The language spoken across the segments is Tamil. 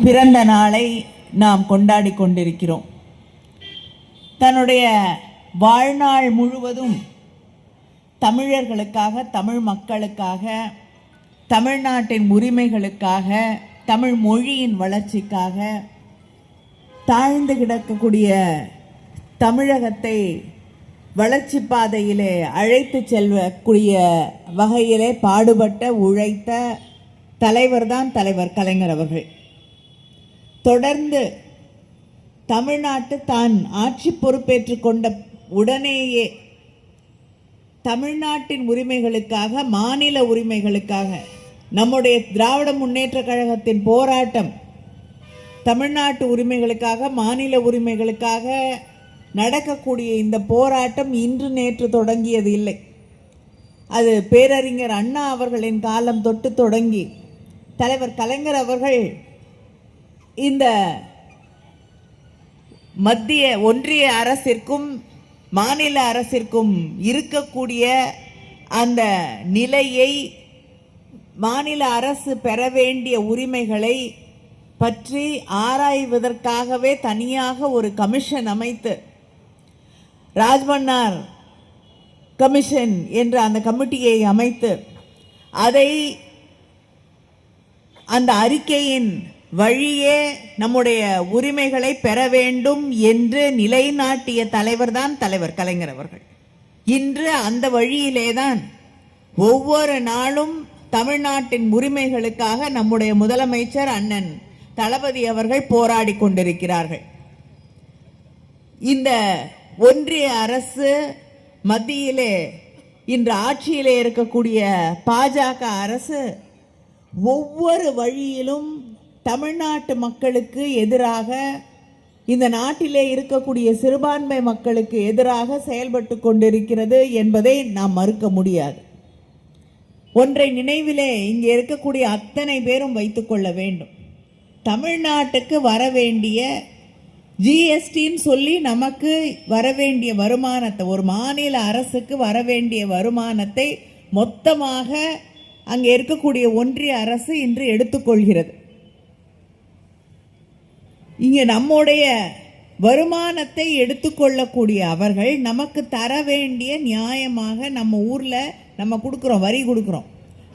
பிறந்த நாளை நாம் கொண்டாடி கொண்டிருக்கிறோம். தன்னுடைய வாழ்நாள் முழுவதும் தமிழர்களுக்காக, தமிழ் மக்களுக்காக, தமிழ்நாட்டின் உரிமைகளுக்காக, தமிழ் மொழியின் வளர்ச்சிக்காக தாழ்ந்து கிடக்கக்கூடிய தமிழகத்தை வளர்ச்சி பாதையிலே அழைத்து செல்லக்கூடிய வகையிலே பாடுபட்ட உழைத்த தலைவர்தான் தலைவர் கலைஞர் அவர்கள். தொடர்ந்து தமிழ்நாட்டு தான் ஆட்சி பொறுப்பேற்றுக் கொண்ட உடனேயே தமிழ்நாட்டின் உரிமைகளுக்காக, மாநில உரிமைகளுக்காக நம்முடைய திராவிட முன்னேற்ற கழகத்தின் போராட்டம் தமிழ்நாட்டு உரிமைகளுக்காக, மாநில உரிமைகளுக்காக நடக்கக்கூடிய இந்த போராட்டம் இன்று நேற்று தொடங்கியது இல்லை. அது பேரறிஞர் அண்ணா அவர்களின் காலம் தொட்டு தொடங்கி தலைவர் கலைஞர் அவர்கள் இந்த மத்திய ஒன்றிய அரசிற்கும் மாநில அரசிற்கும் இருக்கக்கூடிய அந்த நிலையை, மாநில அரசு பெற வேண்டிய உரிமைகளை பற்றி ஆராய்வதற்காகவே தனியாக ஒரு கமிஷன் அமைத்து ராஜ்மன்னார் கமிஷன் என்ற அந்த கமிட்டியை அமைத்து அதை அந்த அறிக்கையின் வழியே நம்முடைய உரிமைகளை பெற வேண்டும் என்று நிலைநாட்டிய தலைவர் தான் தலைவர் கலைஞர் அவர்கள். இன்று அந்த வழியிலேதான் ஒவ்வொரு நாளும் தமிழ்நாட்டின் உரிமைகளுக்காக நம்முடைய முதலமைச்சர் அண்ணன் தளபதி அவர்கள் போராடி கொண்டிருக்கிறார்கள். இந்த ஒன்றிய அரசு, மத்தியிலே இன்று ஆட்சியிலே இருக்கக்கூடிய பாஜக அரசு ஒவ்வொரு வழியிலும் தமிழ்நாட்டு மக்களுக்கு எதிராக, இந்த நாட்டிலே இருக்கக்கூடிய சிறுபான்மை மக்களுக்கு எதிராக செயல்பட்டு கொண்டிருக்கிறது என்பதை நாம் மறுக்க முடியாது. ஒன்றை நினைவிலே இங்கே இருக்கக்கூடிய அத்தனை பேரும் வைத்துக்கொள்ள வேண்டும். தமிழ்நாட்டுக்கு வரவேண்டிய ஜிஎஸ்டின்னு சொல்லி நமக்கு வரவேண்டிய வருமானத்தை, ஒரு மாநில அரசுக்கு வரவேண்டிய வருமானத்தை மொத்தமாக அங்கே இருக்கக்கூடிய ஒன்றிய அரசு இன்று எடுத்துக்கொள்கிறது. இங்கே நம்முடைய வருமானத்தை எடுத்துக்கொள்ளக்கூடிய அவர்கள் நமக்கு தர வேண்டிய, நியாயமாக நம்ம ஊரில் நம்ம கொடுக்குறோம், வரி கொடுக்குறோம்,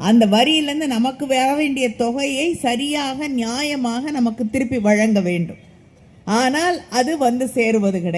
அந்த வரியிலேருந்து நமக்கு வர வேண்டிய தொகையை சரியாக நியாயமாக நமக்கு திருப்பி வழங்க வேண்டும். ஆனால் அது வந்து சேருவது கிடையாது.